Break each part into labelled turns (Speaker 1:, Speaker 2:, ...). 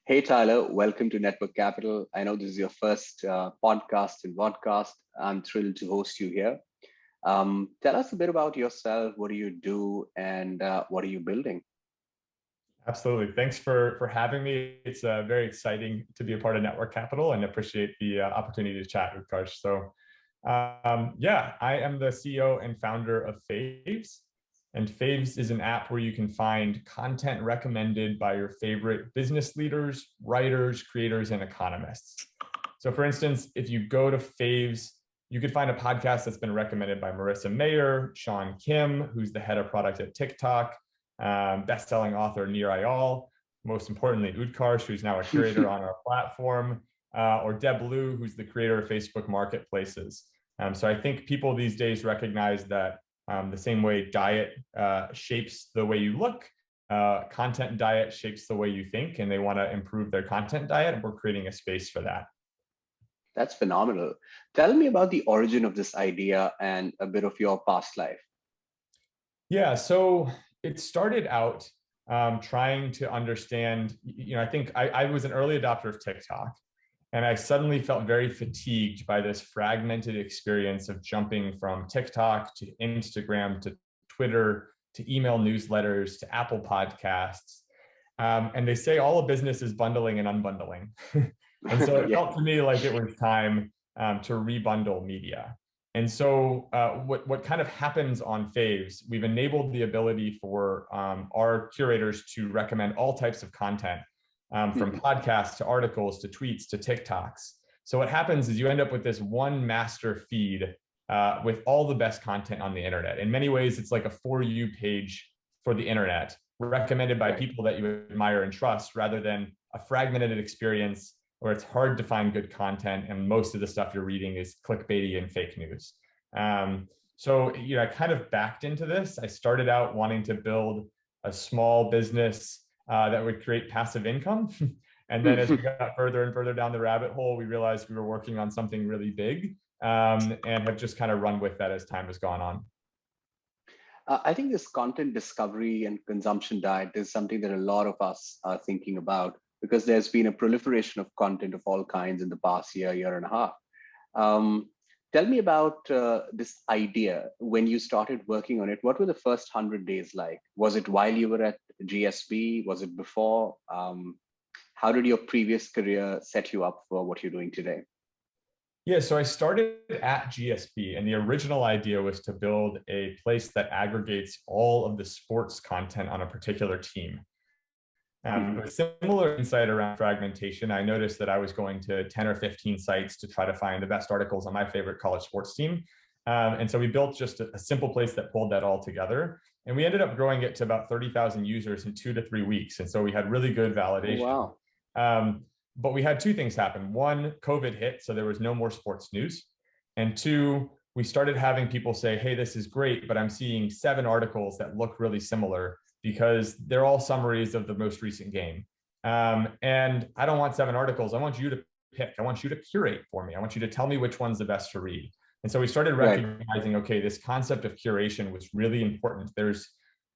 Speaker 1: Hey, Tyler, welcome to Network Capital. I know this is your first podcast and podcast. I'm thrilled to host you here. Tell us a bit about yourself. What do you do and what are you building?
Speaker 2: Absolutely. Thanks for having me. It's very exciting to be a part of Network Capital and appreciate the opportunity to chat with Karsh. I am the CEO and founder of Faves. And Faves is an app where you can find content recommended by your favorite business leaders, writers, creators, and economists. So for instance, if you go to Faves, you could find a podcast that's been recommended by Marissa Mayer, Sean Kim, who's the head of product at TikTok, best-selling author Nir Ayal, most importantly, Utkarsh, who's now a curator on our platform, or Deb Liu, who's the creator of Facebook Marketplaces. So I think people these days recognize that the same way diet shapes the way you look, content diet shapes the way you think, and they want to improve their content diet, and we're creating a space for that.
Speaker 1: That's phenomenal. Tell me about the origin of this idea and a bit of your past life.
Speaker 2: Yeah, so it started out trying to understand, I think I was an early adopter of TikTok, and I suddenly felt very fatigued by this fragmented experience of jumping from TikTok to Instagram to Twitter to email newsletters to Apple Podcasts. And they say all a business is bundling and unbundling. And so it felt to me like it was time to rebundle media. And so what kind of happens on Faves, we've enabled the ability for our curators to recommend all types of content, from podcasts to articles to tweets to TikToks. So what happens is you end up with this one master feed with all the best content on the internet. In many ways, it's like a For You page for the internet, recommended by people that you admire and trust, rather than a fragmented experience where it's hard to find good content and most of the stuff you're reading is clickbaity and fake news. I kind of backed into this. I started out wanting to build a small business that would create passive income. And then as we got further and further down the rabbit hole, we realized we were working on something really big, and have just kind of run with that as time has gone on.
Speaker 1: I think this content discovery and consumption diet is something that a lot of us are thinking about, because there's been a proliferation of content of all kinds in the past year and a half. Tell me about this idea. When you started working on it, what were the first 100 days like? Was it while you were at GSB? Was it before? How did your previous career set you up for what you're doing today?
Speaker 2: Yeah, so I started at GSB, and the original idea was to build a place that aggregates all of the sports content on a particular team. With similar insight around fragmentation, I noticed that I was going to 10 or 15 sites to try to find the best articles on my favorite college sports team. And so we built just a simple place that pulled that all together. And we ended up growing it to about 30,000 users in 2 to 3 weeks. And so we had really good validation.
Speaker 1: Wow.
Speaker 2: But we had two things happen. One, COVID hit, so there was no more sports news. And two, we started having people say, hey, this is great, but I'm seeing 7 articles that look really similar, because they're all summaries of the most recent game. And I don't want 7 articles. I want you to pick. I want you to curate for me. I want you to tell me which one's the best to read. And so we started recognizing, okay, this concept of curation was really important. There's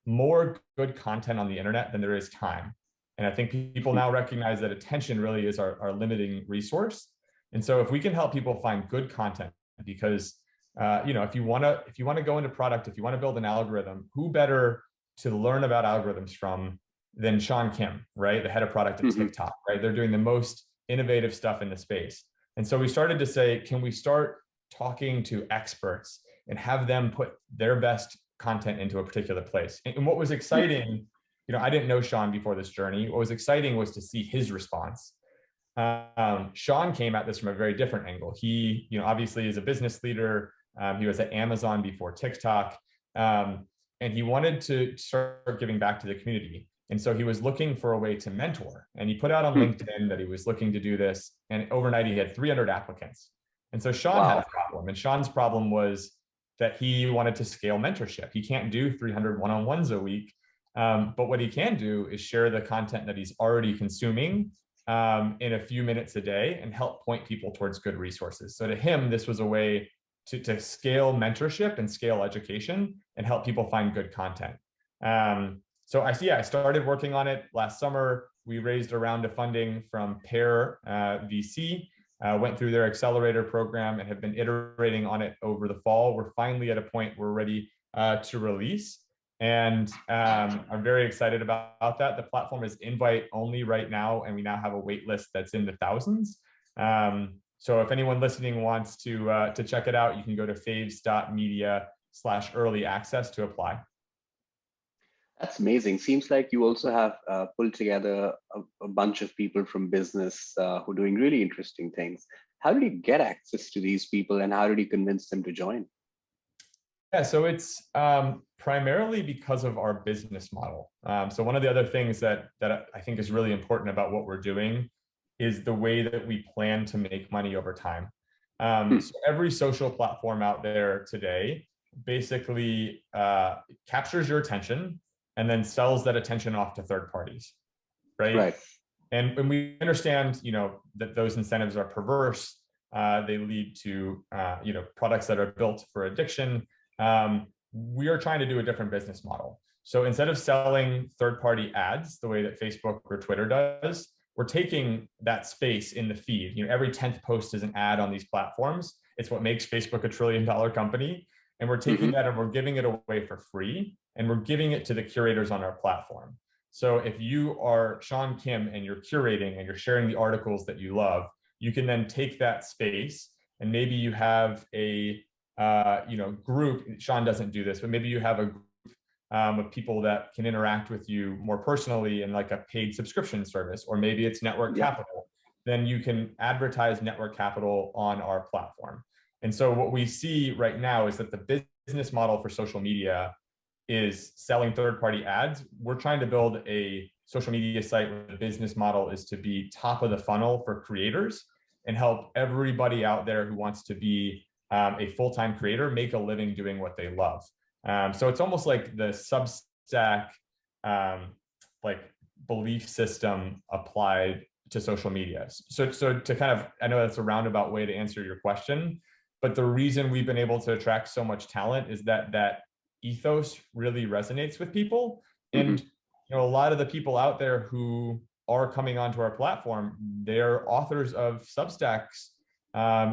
Speaker 2: more good content on the internet than there is time. And I think people now recognize that attention really is our limiting resource. And so if we can help people find good content, because if you want to go into product, if you want to build an algorithm, who better to learn about algorithms from than Sean Kim, right? The head of product at TikTok, right? They're doing the most innovative stuff in the space. And so we started to say, can we start talking to experts and have them put their best content into a particular place? And what was exciting, I didn't know Sean before this journey. What was exciting was to see his response. Sean came at this from a very different angle. He, obviously is a business leader. He was at Amazon before TikTok. And he wanted to start giving back to the community. And so he was looking for a way to mentor. And he put out on LinkedIn that he was looking to do this. And overnight, he had 300 applicants. And so Sean had a problem. And Sean's problem was that he wanted to scale mentorship. He can't do 300 one-on-ones a week. But what he can do is share the content that he's already consuming in a few minutes a day and help point people towards good resources. So to him, this was a way to scale mentorship and scale education and help people find good content. So I started working on it last summer, we raised a round of funding from Pear VC, went through their accelerator program and have been iterating on it over the fall. We're finally at a point we're ready to release. And I'm very excited about that. The platform is invite only right now, and we now have a wait list that's in the thousands. So if anyone listening wants to check it out, you can go to faves.media/early access to apply.
Speaker 1: That's amazing. Seems like you also have pulled together a bunch of people from business who are doing really interesting things. How did you get access to these people, and how did you convince them to join?
Speaker 2: Yeah, so it's primarily because of our business model. So one of the other things that I think is really important about what we're doing is the way that we plan to make money over time. So every social platform out there today basically captures your attention and then sells that attention off to third parties, right?
Speaker 1: Right.
Speaker 2: And when we understand, that those incentives are perverse, they lead to, products that are built for addiction. We are trying to do a different business model. So instead of selling third-party ads the way that Facebook or Twitter does, we're taking that space in the feed. Every 10th post is an ad on these platforms. It's what makes Facebook a $1 trillion company. And we're taking that and we're giving it away for free, and we're giving it to the curators on our platform. So if you are Sean Kim and you're curating and you're sharing the articles that you love, you can then take that space, and maybe you have a group. Sean doesn't do this, but maybe you have a group of people that can interact with you more personally in like a paid subscription service, or maybe it's network capital. Then you can advertise network capital on our platform. And so what we see right now is that the business model for social media is selling third-party ads. We're trying to build a social media site where the business model is to be top of the funnel for creators and help everybody out there who wants to be a full-time creator make a living doing what they love. So it's almost like the Substack belief system applied to social media. So to kind of, I know that's a roundabout way to answer your question, but the reason we've been able to attract so much talent is that ethos really resonates with people. And a lot of the people out there who are coming onto our platform, they're authors of Substacks.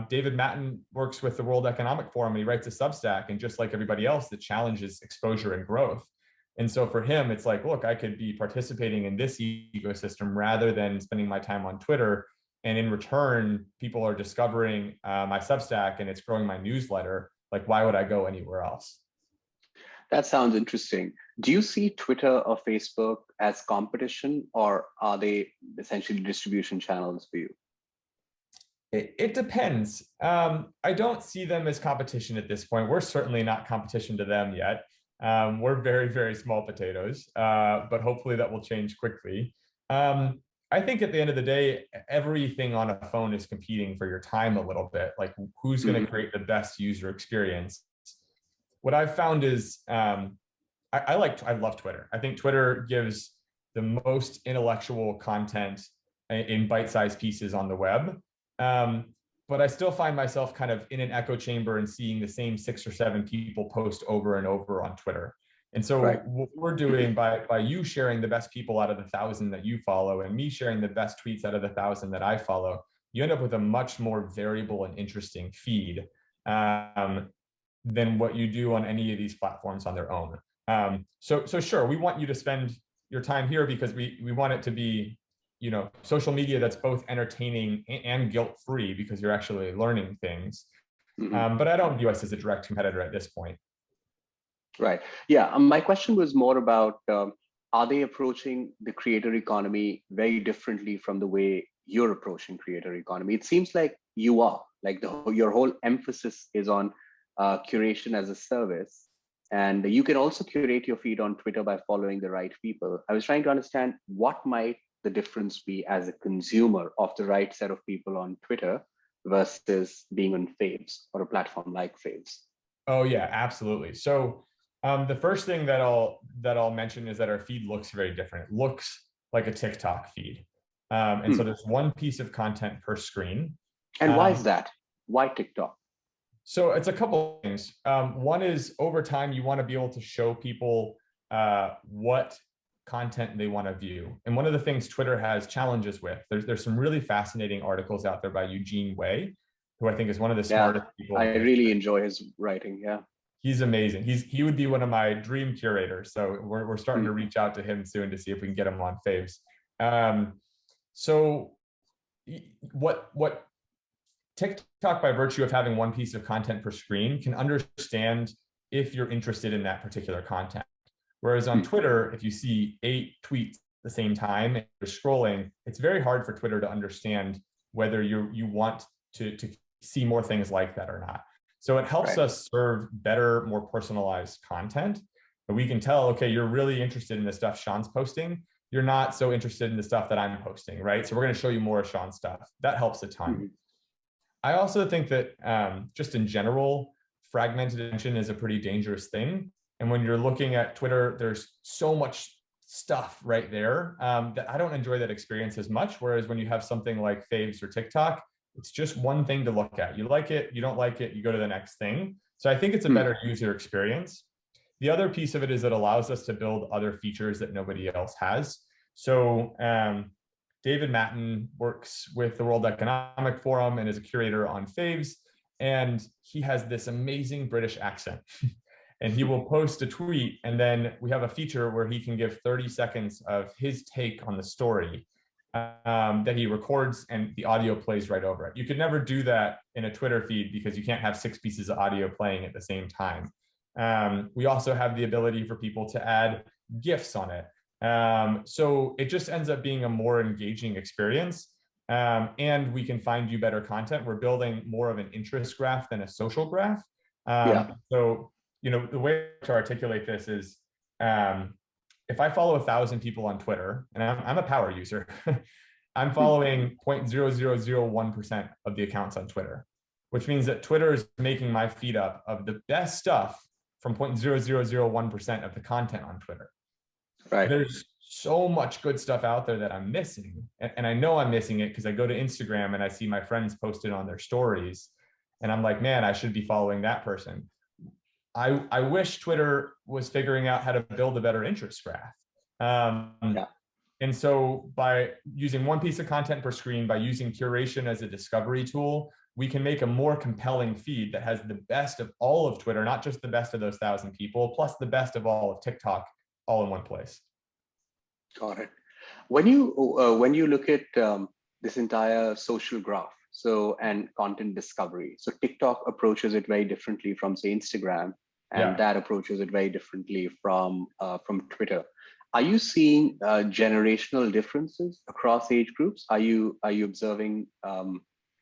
Speaker 2: David Matten works with the World Economic Forum, and he writes a Substack, and just like everybody else, the challenge is exposure and growth. And so for him, it's like, look, I could be participating in this ecosystem rather than spending my time on Twitter. And in return, people are discovering my Substack and it's growing my newsletter. Like, why would I go anywhere else?
Speaker 1: That sounds interesting. Do you see Twitter or Facebook as competition, or are they essentially distribution channels for you?
Speaker 2: It depends. I don't see them as competition at this point. We're certainly not competition to them yet. We're very, very small potatoes, but hopefully that will change quickly. I think at the end of the day, everything on a phone is competing for your time a little bit. Like, who's going to create the best user experience? What I've found is I love Twitter. I think Twitter gives the most intellectual content in bite-sized pieces on the web. But I still find myself kind of in an echo chamber and seeing the same 6 or 7 people post over and over on Twitter. And so what we're doing by you sharing the best people out of the 1,000 that you follow, and me sharing the best tweets out of the 1,000 that I follow, you end up with a much more variable and interesting feed than what you do on any of these platforms on their own. So sure, we want you to spend your time here because we want it to be, social media that's both entertaining and guilt-free, because you're actually learning things. But I don't view us as a direct competitor at this point.
Speaker 1: Right. Yeah. My question was more about, are they approaching the creator economy very differently from the way you're approaching creator economy? It seems like you are. Like your whole emphasis is on curation as a service. And you can also curate your feed on Twitter by following the right people. I was trying to understand what might the difference be as a consumer of the right set of people on Twitter versus being on Faves or a platform like Faves.
Speaker 2: Oh yeah, absolutely. So the first thing that I'll mention is that our feed looks very different. It looks like a TikTok feed. And so there's one piece of content per screen.
Speaker 1: And why is that? Why TikTok?
Speaker 2: So it's a couple of things. One is, over time, you want to be able to show people what content they want to view. And one of the things Twitter has challenges with, there's some really fascinating articles out there by Eugene Wei, who I think is one of the smartest people.
Speaker 1: I really enjoy his writing. Yeah.
Speaker 2: He's amazing. He would be one of my dream curators. So we're starting to reach out to him soon to see if we can get him on Faves. So what TikTok, by virtue of having one piece of content per screen, can understand if you're interested in that particular content. Whereas on Twitter, if you see 8 tweets at the same time and you're scrolling, it's very hard for Twitter to understand whether you want to see more things like that or not. So it helps us serve better, more personalized content. But we can tell, okay, you're really interested in the stuff Sean's posting. You're not so interested in the stuff that I'm posting, right? So we're going to show you more of Sean's stuff. That helps a ton. I also think that just in general, fragmented attention is a pretty dangerous thing. And when you're looking at Twitter, there's so much stuff right there that I don't enjoy that experience as much. Whereas when you have something like Faves or TikTok, it's just one thing to look at. You like it, you don't like it, you go to the next thing. So I think it's a better user experience. The other piece of it is it allows us to build other features that nobody else has. So David Matten works with the World Economic Forum and is a curator on Faves. And he has this amazing British accent. And he will post a tweet, and then we have a feature where he can give 30 seconds of his take on the story that he records, and the audio plays right over it. You could never do that in a Twitter feed because you can't have 6 pieces of audio playing at the same time. We also have the ability for people to add GIFs on it. So it just ends up being a more engaging experience. And we can find you better content. We're building more of an interest graph than a social graph. So, the way to articulate this is, if I follow 1,000 people on Twitter, and I'm a power user, I'm following 0.0001% of the accounts on Twitter, which means that Twitter is making my feed up of the best stuff from 0.0001% of the content on Twitter.
Speaker 1: Right.
Speaker 2: There's so much good stuff out there that I'm missing. And I know I'm missing it because I go to Instagram and I see my friends posted on their stories. And I'm like, man, I should be following that person. I wish Twitter was figuring out how to build a better interest graph. And so by using one piece of content per screen, by using curation as a discovery tool, we can make a more compelling feed that has the best of all of Twitter, not just the best of those 1,000 people, plus the best of all of TikTok, all in one place.
Speaker 1: Got it. When you look at this entire social graph, and content discovery, so TikTok approaches it very differently from, say, Instagram, and that approaches it very differently from Twitter. Are you seeing generational differences across age groups? Are you observing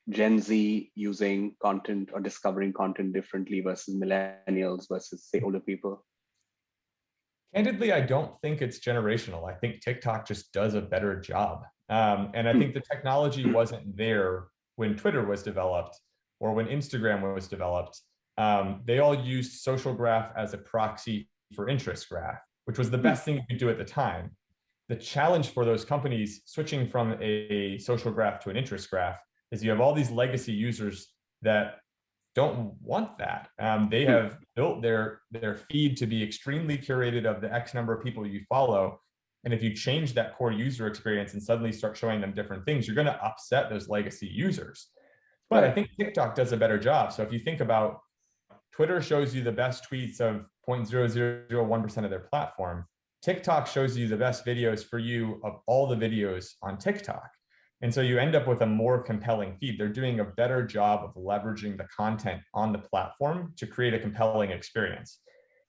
Speaker 1: Gen Z using content or discovering content differently versus millennials versus, say, older people?
Speaker 2: Candidly, I don't think it's generational. I think TikTok just does a better job. And I think the technology wasn't there when Twitter was developed or when Instagram was developed. They all used social graph as a proxy for interest graph, which was the best thing you could do at the time. The challenge for those companies switching from a social graph to an interest graph is you have all these legacy users that don't want that. They have built their feed to be extremely curated of the X number of people you follow. And if you change that core user experience and suddenly start showing them different things, you're going to upset those legacy users. But I think TikTok does a better job. So if you think about Twitter shows you the best tweets of 0.0001% of their platform, TikTok shows you the best videos for you of all the videos on TikTok. And so you end up with a more compelling feed. They're doing a better job of leveraging the content on the platform to create a compelling experience.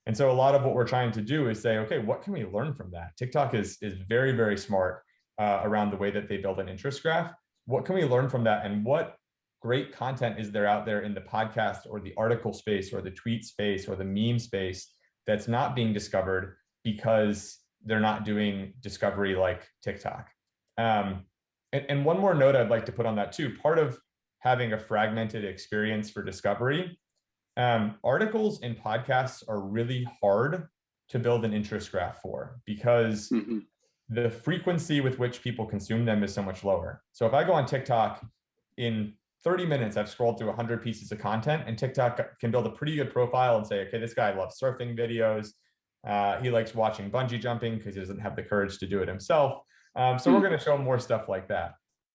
Speaker 2: And so a lot of what we're trying to do is say, okay, what can we learn from that? TikTok is very, very smart around the way that they build an interest graph. What can we learn from that? And what great content is there out there in the podcast or the article space or the tweet space or the meme space that's not being discovered because they're not doing discovery like TikTok? And one more note I'd like to put on that too, part of having a fragmented experience for discovery, articles and podcasts are really hard to build an interest graph for because the frequency with which people consume them is so much lower. So if I go on TikTok, in 30 minutes, I've scrolled through 100 pieces of content, and TikTok can build a pretty good profile and say, okay, this guy loves surfing videos. He likes watching bungee jumping because he doesn't have the courage to do it himself. So we're going to show more stuff like that.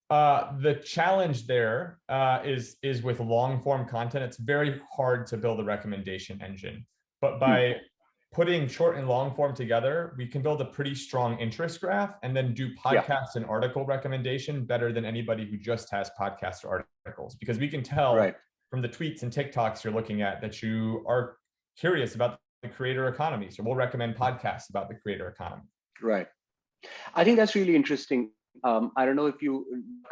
Speaker 2: The challenge there is with long form content. It's very hard to build a recommendation engine, but by putting short and long form together, we can build a pretty strong interest graph and then do podcast and article recommendation better than anybody who just has podcast or articles, because we can tell from the tweets and TikToks you're looking at that you are curious about the creator economy. So we'll recommend podcasts about the creator economy.
Speaker 1: Right. I think that's really interesting. I don't know if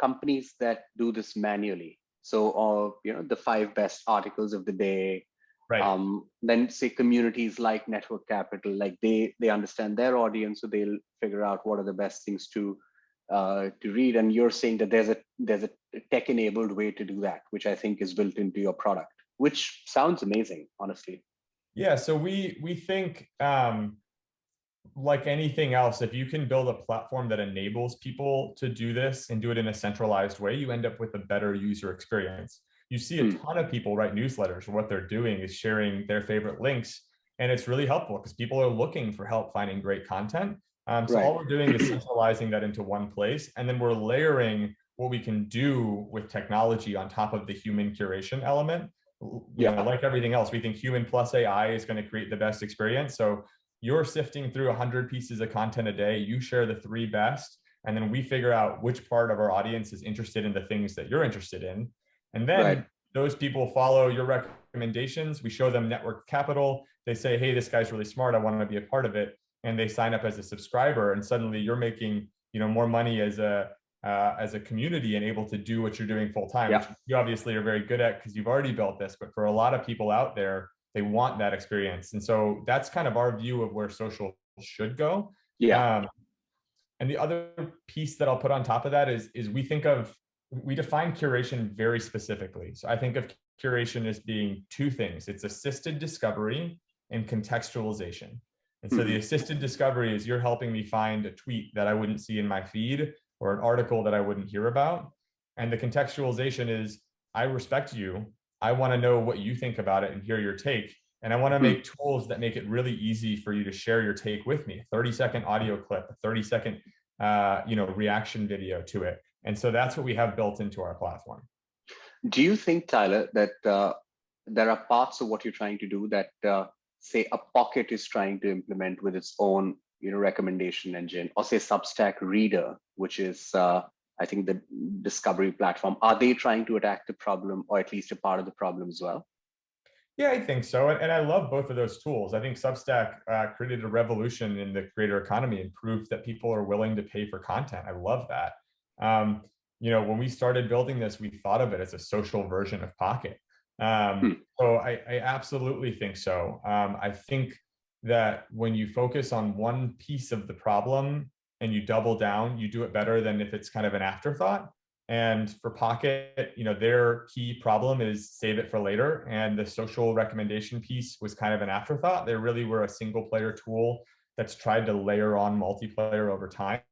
Speaker 1: companies that do this manually. So, the 5 best articles of the day.
Speaker 2: Right.
Speaker 1: Then say communities like Network Capital, like they understand their audience, so they'll figure out what are the best things to read. And you're saying that there's a tech-enabled way to do that, which I think is built into your product, which sounds amazing, honestly.
Speaker 2: Yeah. So we think, like anything else, if you can build a platform that enables people to do this and do it in a centralized way, you end up with a better user experience. You see a ton of people write newsletters, and what they're doing is sharing their favorite links. And it's really helpful because people are looking for help finding great content. So all we're doing is centralizing that into one place. And then we're layering what we can do with technology on top of the human curation element. You know, like everything else, we think human plus AI is going to create the best experience. So you're sifting through 100 pieces of content a day, you share the 3 best, and then we figure out which part of our audience is interested in the things that you're interested in. And then those people follow your recommendations. We show them Network Capital. They say, hey, this guy's really smart, I want to be a part of it. And they sign up as a subscriber, and suddenly you're making, more money as a community and able to do what you're doing full time, which you obviously are very good at because you've already built this. But for a lot of people out there, they want that experience. And so that's kind of our view of where social should go. And the other piece that I'll put on top of that is we define curation very specifically. So I think of curation as being 2 things. It's assisted discovery and contextualization. And so the assisted discovery is you're helping me find a tweet that I wouldn't see in my feed or an article that I wouldn't hear about. And the contextualization is I respect you. I want to know what you think about it and hear your take. And I want to make tools that make it really easy for you to share your take with me. A 30-second audio clip, a 30-second, reaction video to it. And so that's what we have built into our platform.
Speaker 1: Do you think, Tyler, that there are parts of what you're trying to do that, say, a Pocket is trying to implement with its own, recommendation engine, or say Substack Reader, which is I think the discovery platform, are they trying to attack the problem, or at least a part of the problem as well?
Speaker 2: Yeah, I think so. And I love both of those tools. I think Substack created a revolution in the creator economy and proved that people are willing to pay for content. I love that. When we started building this, we thought of it as a social version of Pocket. So I absolutely think so. I think that when you focus on one piece of the problem and you double down, you do it better than if it's kind of an afterthought. And for Pocket, their key problem is save it for later. And the social recommendation piece was kind of an afterthought. They really were a single player tool that's tried to layer on multiplayer over time.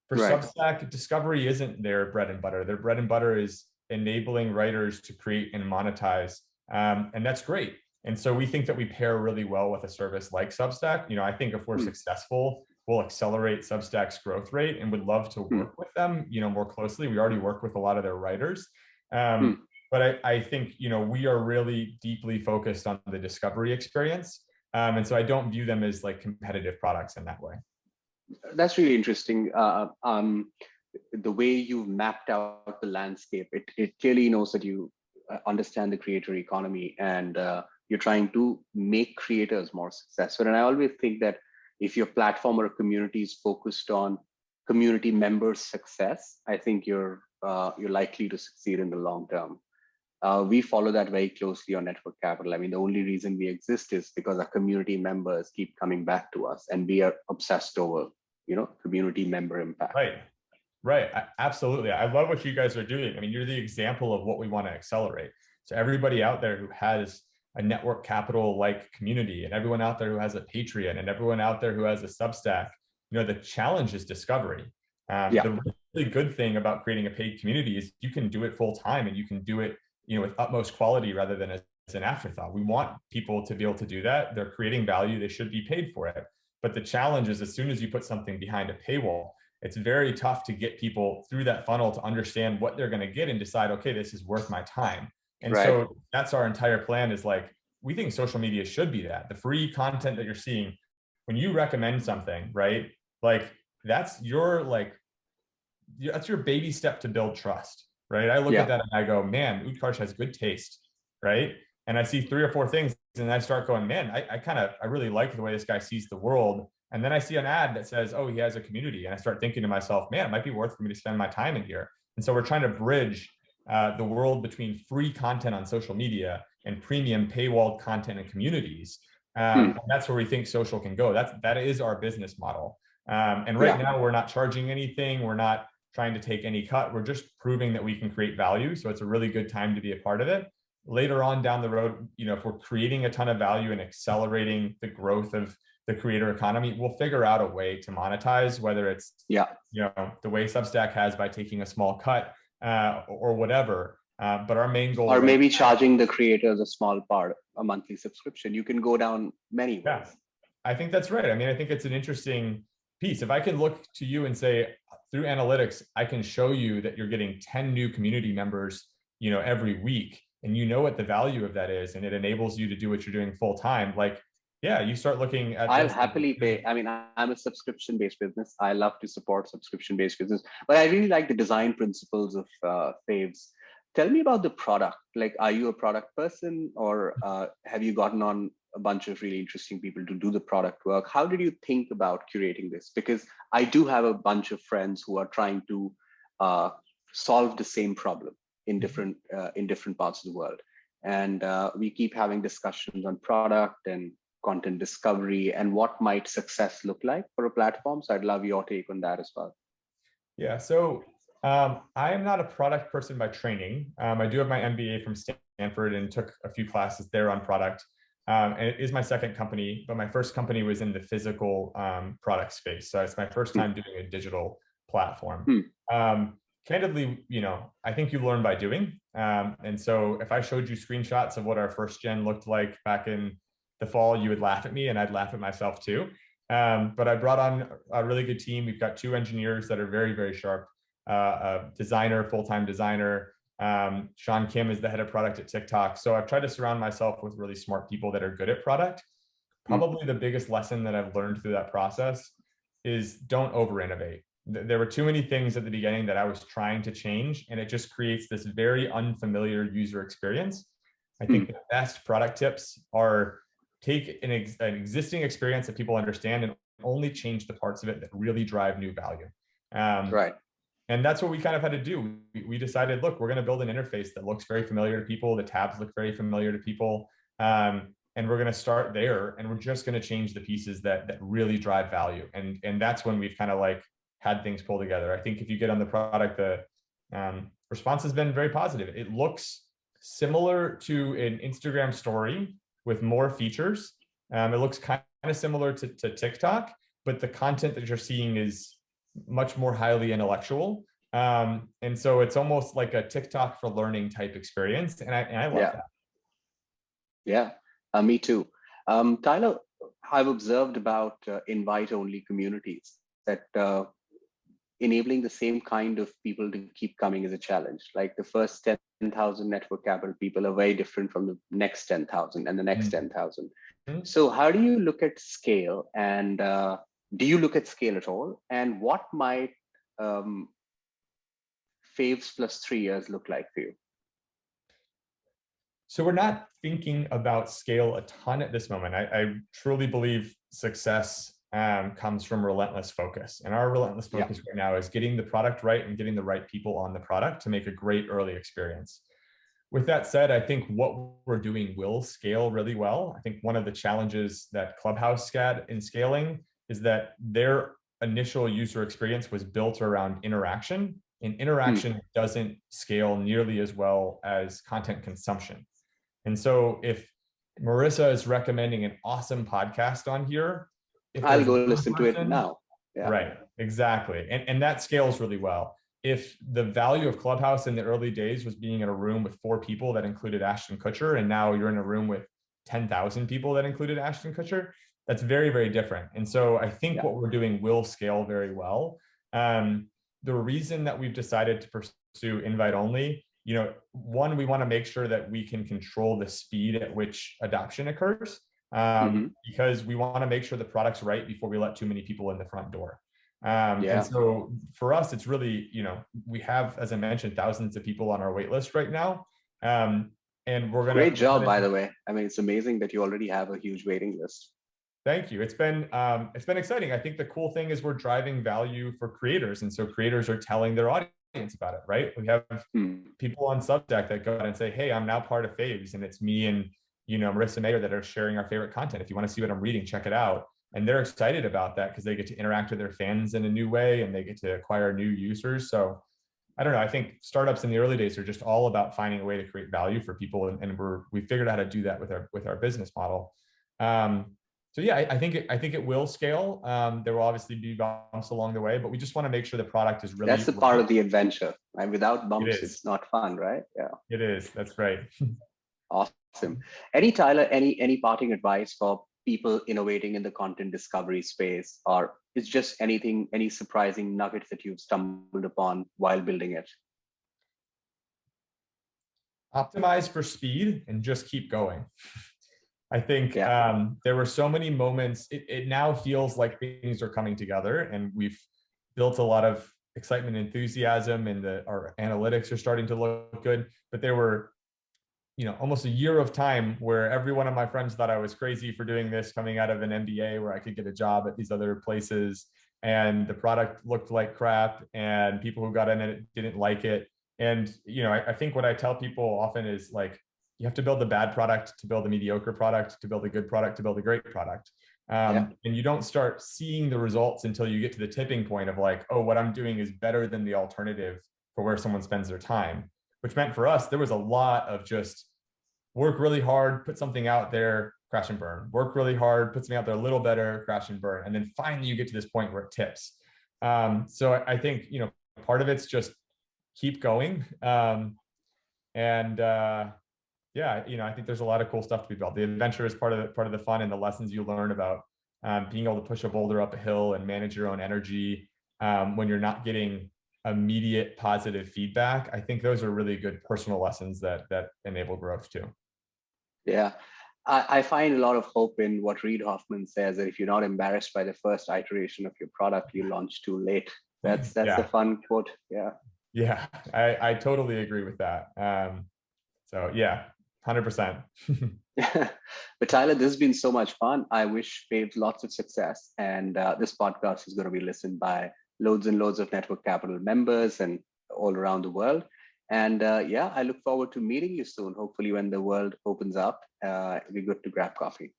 Speaker 2: For Substack, discovery isn't their bread and butter. Their bread and butter is enabling writers to create and monetize. And that's great. And so we think that we pair really well with a service like Substack. I think if we're successful, we'll accelerate Substack's growth rate and would love to work with them, more closely. We already work with a lot of their writers. But I think, we are really deeply focused on the discovery experience. And so I don't view them as like competitive products in that way.
Speaker 1: That's really interesting. The way you've mapped out the landscape, it clearly knows that you understand the creator economy, and you're trying to make creators more successful. And I always think that if your platform or community is focused on community members' success, I think you're likely to succeed in the long term. We follow that very closely on Network Capital. I mean, the only reason we exist is because our community members keep coming back to us, and we are obsessed over, community member impact.
Speaker 2: Right. Absolutely. I love what you guys are doing. I mean, you're the example of what we want to accelerate. So everybody out there who has a Network Capital like community, and everyone out there who has a Patreon, and everyone out there who has a Substack, the challenge is discovery. The really good thing about creating a paid community is you can do it full time, and you can do it, with utmost quality rather than as an afterthought. We want people to be able to do that. They're creating value. They should be paid for it. But the challenge is as soon as you put something behind a paywall, it's very tough to get people through that funnel to understand what they're going to get and decide, okay, this is worth my time. And
Speaker 1: Right.
Speaker 2: so that's our entire plan, is like, we think social media should be that. The free content that you're seeing, when you recommend something, right? Like that's your baby step to build trust, right? I look at that and I go, man, Utkarsh has good taste, right? And I see 3 or 4 things and I start going, man, I really like the way this guy sees the world. And then I see an ad that says, oh, he has a community. And I start thinking to myself, man, it might be worth for me to spend my time in here. And so we're trying to bridge the world between free content on social media and premium paywalled content and communities. And that's where we think social can go. That is our business model. And right now we're not charging anything. We're not trying to take any cut. We're just proving that we can create value. So it's a really good time to be a part of it. Later on down the road, if we're creating a ton of value and accelerating the growth of the creator economy, we'll figure out a way to monetize, whether it's the way Substack has by taking a small cut or whatever. But our main goal,
Speaker 1: or maybe charging the creators a small part, a monthly subscription. You can go down many ways.
Speaker 2: Yeah, I think that's right. I mean, I think it's an interesting piece. If I can look to you and say, through analytics, I can show you that you're getting 10 new community members, every week, and what the value of that is, and it enables you to do what you're doing full time. Like, yeah, you start looking at.
Speaker 1: I'll happily pay. I mean, I'm a subscription-based business. I love to support subscription-based business, but I really like the design principles of Faves. Tell me about the product. Like, are you a product person, or have you gotten on a bunch of really interesting people to do the product work? How did you think about curating this? Because I do have a bunch of friends who are trying to solve the same problem in different parts of the world, and we keep having discussions on product and content discovery and what might success look like for a platform. So I'd love your take on that as well.
Speaker 2: Yeah. So I am not a product person by training. I do have my MBA from Stanford and took a few classes there on product. And it is my second company, but my first company was in the physical product space. So it's my first time doing a digital platform. Candidly, I think you learn by doing. And so if I showed you screenshots of what our first gen looked like back in the fall, you would laugh at me and I'd laugh at myself too. But I brought on a really good team. We've got 2 engineers that are very, very sharp. A designer, full-time designer. Sean Kim is the head of product at TikTok. So I've tried to surround myself with really smart people that are good at product. Probably the biggest lesson that I've learned through that process is don't over-innovate. There were too many things at the beginning that I was trying to change, and it just creates this very unfamiliar user experience. I think the best product tips are take an existing experience that people understand and only change the parts of it that really drive new value.
Speaker 1: Right.
Speaker 2: And that's what we kind of had to do. We decided, look, we're going to build an interface that looks very familiar to people. The tabs look very familiar to people. And we're going to start there. And we're just going to change the pieces that really drive value. And that's when we've kind of like had things pull together. I think if you get on the product, the response has been very positive. It looks similar to an Instagram story with more features. It looks kind of similar to TikTok, but the content that you're seeing is much more highly intellectual. And so it's almost like a TikTok for learning type experience. And I love that.
Speaker 1: Yeah, me too. Tyler, I've observed about invite-only communities that enabling the same kind of people to keep coming is a challenge. Like the first 10,000 network capital people are very different from the next 10,000 and the next 10,000. So how do you look at scale, and do you look at scale at all? And what might Faves plus 3 years look like for you?
Speaker 2: So we're not thinking about scale a ton at this moment. I truly believe success comes from relentless focus. And our relentless focus right now is getting the product right and getting the right people on the product to make a great early experience. With that said, I think what we're doing will scale really well. I think one of the challenges that Clubhouse had in scaling is that their initial user experience was built around interaction, and interaction doesn't scale nearly as well as content consumption. And so if Marissa is recommending an awesome podcast on here,
Speaker 1: I'll go listen to it now.
Speaker 2: Right, exactly. And that scales really well. if the value of Clubhouse in the early days was being in a room with 4 people that included Ashton Kutcher, and now you're in a room with 10,000 people that included Ashton Kutcher, that's very, very different. And so I think what we're doing will scale very well. The reason that we've decided to pursue invite only, one, we want to make sure that we can control the speed at which adoption occurs, because we want to make sure the product's right before we let too many people in the front door. And so for us, it's really, we have, as I mentioned, thousands of people on our wait list right now. And we're going to—
Speaker 1: Great job, by the way. I mean, it's amazing that you already have a huge waiting list.
Speaker 2: Thank you. It's been exciting. I think the cool thing is we're driving value for creators. And so creators are telling their audience about it, right? We have people on Substack that go out and say, hey, I'm now part of Faves. And it's me and, Marissa Mayer that are sharing our favorite content. If you want to see what I'm reading, check it out. And they're excited about that because they get to interact with their fans in a new way and they get to acquire new users. So I don't know. I think startups in the early days are just all about finding a way to create value for people. And we figured out how to do that with our business model. So yeah, I think it will scale. There will obviously be bumps along the way, but we just want to make sure the product is really—
Speaker 1: That's the part of the adventure. And without bumps, it's not fun, right? Yeah.
Speaker 2: It is. That's right.
Speaker 1: Awesome. Tyler, any parting advice for people innovating in the content discovery space, or is just any surprising nuggets that you've stumbled upon while building it?
Speaker 2: Optimize for speed and just keep going. I think there were so many moments. It now feels like things are coming together, and we've built a lot of excitement, enthusiasm, and our analytics are starting to look good. But there were, almost a year of time where every one of my friends thought I was crazy for doing this, coming out of an MBA where I could get a job at these other places, and the product looked like crap, and people who got in it didn't like it. And I think what I tell people often is like, you have to build the bad product to build a mediocre product, to build a good product, to build a great product. And you don't start seeing the results until you get to the tipping point of like, oh, what I'm doing is better than the alternative for where someone spends their time, which meant for us, there was a lot of just work really hard, put something out there, crash and burn, work really hard, put something out there a little better, crash and burn. And then finally you get to this point where it tips. So I think, part of it's just keep going. I think there's a lot of cool stuff to be built. The adventure is part of the fun, and the lessons you learn about being able to push a boulder up a hill and manage your own energy when you're not getting immediate positive feedback. I think those are really good personal lessons that enable growth too. Yeah.
Speaker 1: I find a lot of hope in what Reid Hoffman says, that if you're not embarrassed by the first iteration of your product, you launch too late. That's the fun quote. Yeah.
Speaker 2: Yeah, I totally agree with that. So yeah, 100%.
Speaker 1: But Tyler, this has been so much fun. I wish Faves lots of success. And this podcast is going to be listened by loads and loads of Network Capital members and all around the world. And I look forward to meeting you soon. Hopefully when the world opens up, it'll be good to grab coffee.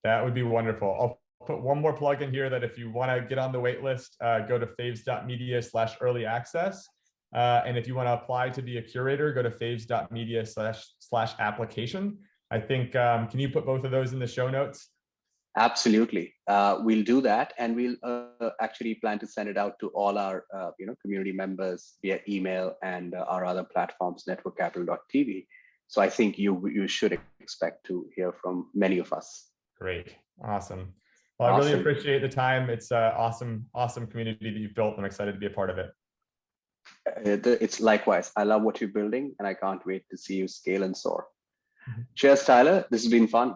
Speaker 2: That would be wonderful. I'll put one more plug in here that if you want to get on the wait list, go to faves.media/early access. And if you want to apply to be a curator, go to faves.media/application. I think, can you put both of those in the show notes?
Speaker 1: Absolutely. We'll do that. And we'll actually plan to send it out to all our community members via email and our other platforms, networkcapital.tv. So I think you should expect to hear from many of us.
Speaker 2: Great. Awesome. Well, I really appreciate the time. It's an awesome community that you've built. I'm excited to be a part of it.
Speaker 1: It's likewise. I love what you're building, and I can't wait to see you scale and soar. Cheers, Tyler. This has been fun.